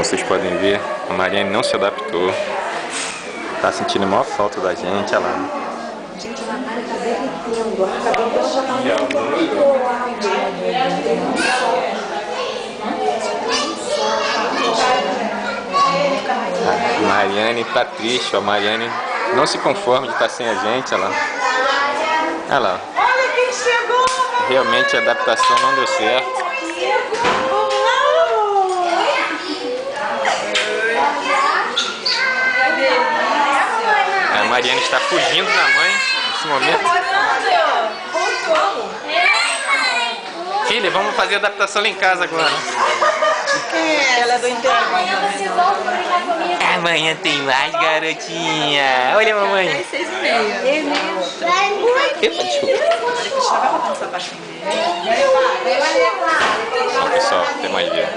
vocês podem ver, a Mariane não se adaptou. Tá sentindo a maior falta da gente, olha lá. Gente, a Mari tá derretendo. A cabelo dela já tá muito colado. A Mariane tá triste, ó. A Mariane não se conforma de estar sem a gente, olha lá. Olha lá. Olha quem chegou! Realmente a adaptação não deu certo. A Mariane está fugindo da mãe nesse momento. Filha, vamos fazer a adaptação lá em casa agora. Ela é do interior. Amanhã tem mais, garotinha. Olha, mamãe. 6h30. Epa, desculpa. Ó, pessoal, tem mais ver.